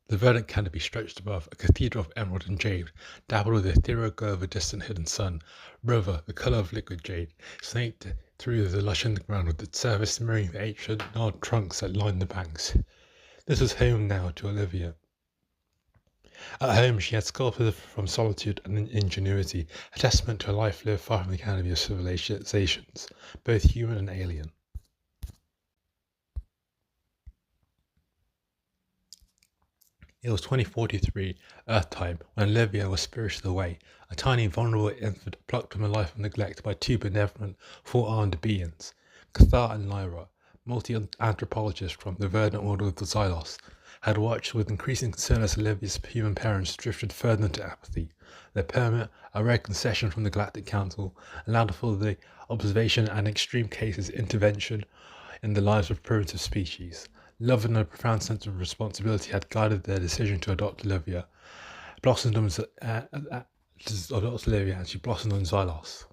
The verdant canopy stretched above, a cathedral of emerald and jade, dappled with the ethereal glow of a distant hidden sun. River, the colour of liquid jade, snaked through the lush underground with its surface mirroring the ancient gnarled trunks that lined the banks. This was home now to Olivia. At home she had sculpted from solitude and ingenuity, a testament to a life lived far from the canopy of civilizations, both human and alien. It was 2043, Earth time, when Olivia was spirited away, a tiny vulnerable infant plucked from a life of neglect by two benevolent, four-armed beings, Cathar and Lyra, multi-anthropologists from the verdant order of the Xylos, had watched with increasing concern as Olivia's human parents drifted further into apathy. Their permit, a rare concession from the Galactic Council, allowed for the observation and, in extreme cases, intervention in the lives of primitive species. Love and a profound sense of responsibility had guided their decision to adopt Olivia, and she blossomed on Xylos.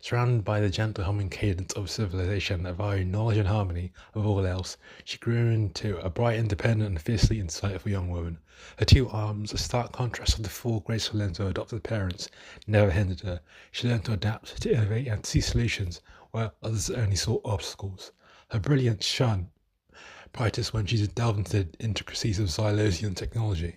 Surrounded by the gentle humming cadence of civilization that valued knowledge and harmony of all else, she grew into a bright, independent, and fiercely insightful young woman. Her two arms, a stark contrast to the full, graceful limbs of her adopted parents, never hindered her. She learned to adapt, to innovate, and to see solutions where others only saw obstacles. Her brilliance shone brightest when she delved into the intricacies of Xylosian technology,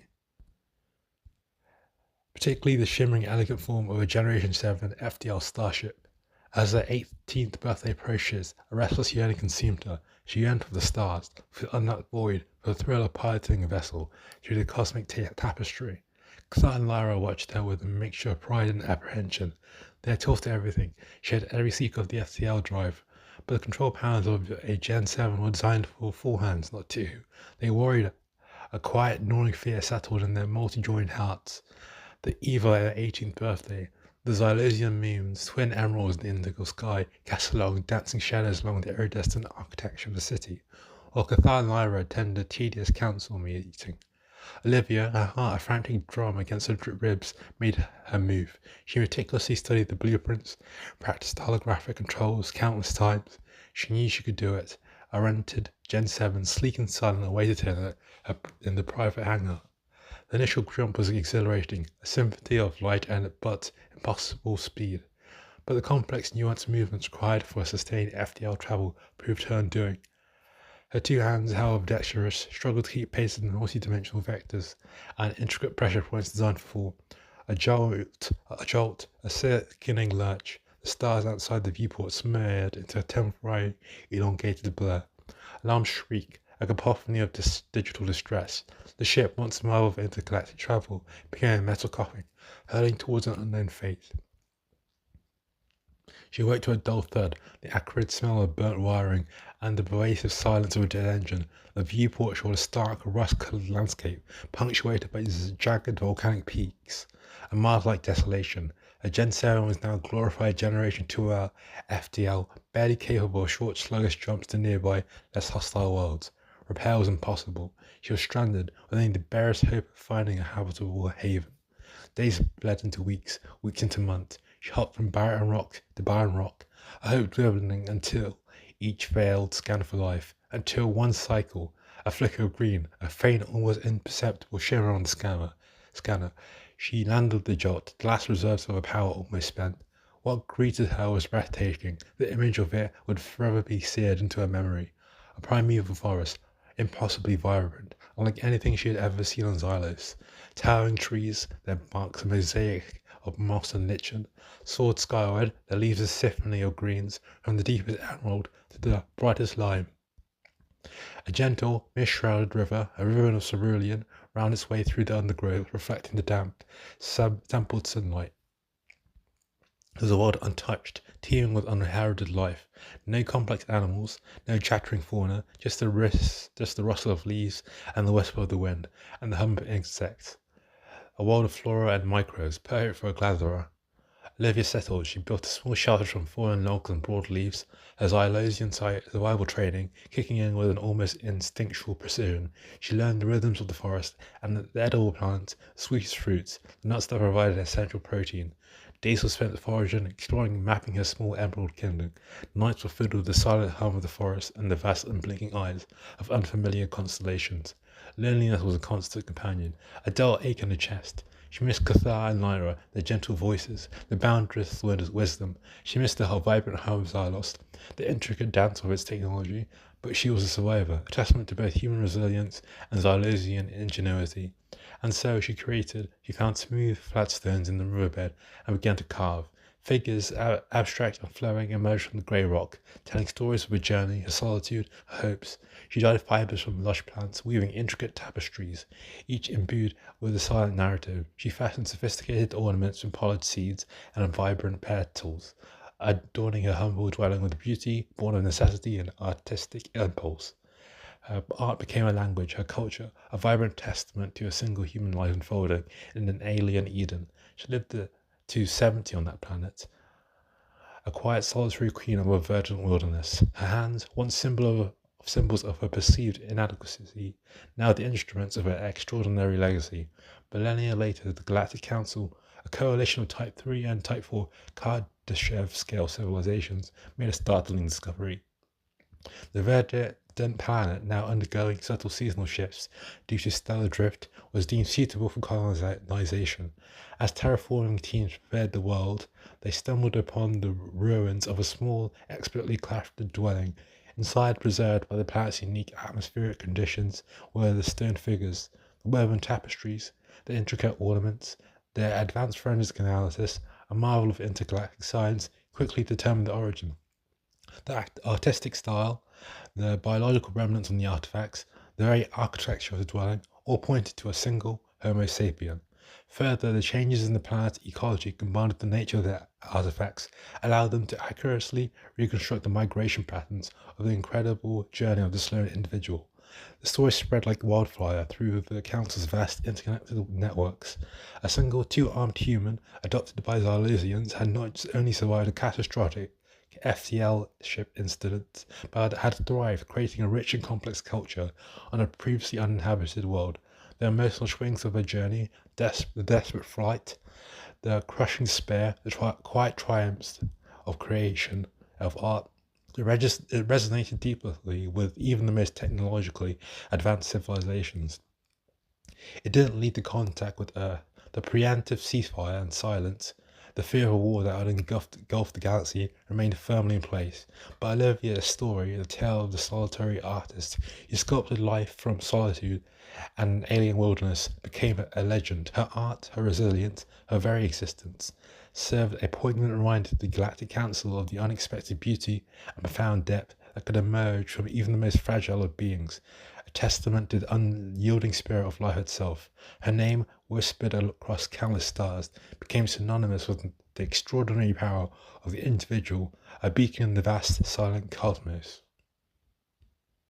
particularly the shimmering, elegant form of a Generation 7 FDL starship. As her 18th birthday approaches, a restless yearning consumed her. She yearned for the stars, for the unlocked void, for the thrill of piloting a vessel through the cosmic tapestry. Cathar and Lyra watched her with a mixture of pride and apprehension. They had taught her everything. She had every secret of the FTL drive, but the control panels of a Gen 7 were designed for 4 hands, not 2. They worried. A quiet, gnawing fear settled in their multi-joined hearts. The eve of her 18th birthday, the Xylosian moons, twin emeralds in the indigo sky, cast along dancing shadows along the iridescent architecture of the city, while Cathar and Lyra attended a tedious council meeting. Olivia, her heart a frantic drum against her ribs, made her move. She meticulously studied the blueprints, practiced holographic controls countless times. She knew she could do it. A rented Gen 7, sleek and silent, awaited her in the private hangar. The initial jump was exhilarating, a symphony of light and but impossible speed. But the complex, nuanced movements required for sustained FDL travel proved her undoing. Her two hands, however dexterous, struggled to keep pace with the multi-dimensional vectors and intricate pressure points designed for fall. A jolt, a sickening lurch. The stars outside the viewport smeared into a temporary, elongated blur. Alarm shriek, a cacophony of digital distress. The ship, once a marvel of intergalactic travel, became a metal coffin, hurtling towards an unknown fate. She awoke to a dull thud, the acrid smell of burnt wiring, and the pervasive silence of a dead engine. The viewport showed a stark, rust-coloured landscape, punctuated by jagged volcanic peaks. A Mars-like desolation. A Gen 7 was now a glorified Generation 2R FDL, barely capable of short, sluggish jumps to nearby, less hostile worlds. Repair was impossible. She was stranded, with only the barest hope of finding a habitable haven. Days bled into weeks, weeks into months. She hopped from barren rock to barren rock, a hope dwindling until each failed scan for life, until one cycle, a flicker of green, a faint, almost imperceptible shimmer on the scanner. She landed the jolt, the last reserves of her power almost spent. What greeted her was breathtaking. The image of it would forever be seared into her memory. A primeval forest, impossibly vibrant, unlike anything she had ever seen on Xylos. Towering trees, their barks a mosaic of moss and lichen, soared skyward, their leaves a symphony of greens, from the deepest emerald to the brightest lime. A gentle, mist-shrouded river, a ribbon of cerulean, wound its way through the undergrowth, reflecting the damp, templed sunlight. It was a world untouched, teeming with unheralded life. No complex animals, no chattering fauna, just the rustle of leaves and the whisper of the wind, and the hum of insects. A world of flora and microbes, perfect for a gatherer. Olivia settled. She built a small shelter from fallen logs and broad leaves, her Xylosian survival training kicking in with an almost instinctual precision. She learned the rhythms of the forest and the edible plants, the sweetest fruits, the nuts that provided essential protein. Days were spent foraging, exploring and mapping her small emerald kingdom. Nights were filled with the silent hum of the forest and the vast unblinking eyes of unfamiliar constellations. Loneliness was a constant companion, a dull ache in her chest. She missed Cathar and Lyra, their gentle voices, the boundless wisdom. She missed the whole vibrant home Xylos, the intricate dance of its technology. But she was a survivor, a testament to both human resilience and Xylosian ingenuity. And so she found smooth, flat stones in the riverbed and began to carve. Figures, abstract and flowing, emerged from the grey rock, telling stories of her journey, her solitude, her hopes. She dyed fibres from lush plants, weaving intricate tapestries, each imbued with a silent narrative. She fashioned sophisticated ornaments from polished seeds and vibrant petals, adorning her humble dwelling with beauty born of necessity and artistic impulse. Her art became a language, her culture, a vibrant testament to a single human life unfolding in an alien Eden. She lived to 70 on that planet, a quiet, solitary queen of a virgin wilderness. Her hands, once symbols of her perceived inadequacy, now the instruments of her extraordinary legacy. Millennia later, the Galactic Council, a coalition of Type 3 and Type 4 Kardashev scale civilizations, made a startling discovery. The verdant planet, now undergoing subtle seasonal shifts due to stellar drift, was deemed suitable for colonization. As terraforming teams prepared the world, they stumbled upon the ruins of a small, expertly crafted dwelling. Inside, preserved by the planet's unique atmospheric conditions, were the stone figures, the woven tapestries, the intricate ornaments. Their advanced forensic analysis, a marvel of intergalactic science, quickly determined the origin. The artistic style, the biological remnants on the artifacts, the very architecture of the dwelling, all pointed to a single Homo sapien. Further, the changes in the planet's ecology combined with the nature of the artifacts allowed them to accurately reconstruct the migration patterns of the incredible journey of the slow individual. The story spread like wildfire through the Council's vast interconnected networks. A single two-armed human, adopted by Xylosians, had not only survived a catastrophic FTL ship incident, but had thrived, creating a rich and complex culture on a previously uninhabited world. The emotional swings of her journey, the desperate flight, the crushing despair, the quiet triumphs of creation, of art, it resonated deeply with even the most technologically advanced civilizations. It didn't lead to contact with Earth. The preemptive ceasefire and silence, the fear of a war that would engulf the galaxy, remained firmly in place. But Olivia's story, the tale of the solitary artist who sculpted life from solitude and an alien wilderness, became a legend. Her art, her resilience, her very existence served a poignant reminder to the Galactic Council of the unexpected beauty and profound depth that could emerge from even the most fragile of beings, a testament to the unyielding spirit of life itself. Her name, whispered across countless stars, became synonymous with the extraordinary power of the individual, a beacon in the vast, silent cosmos.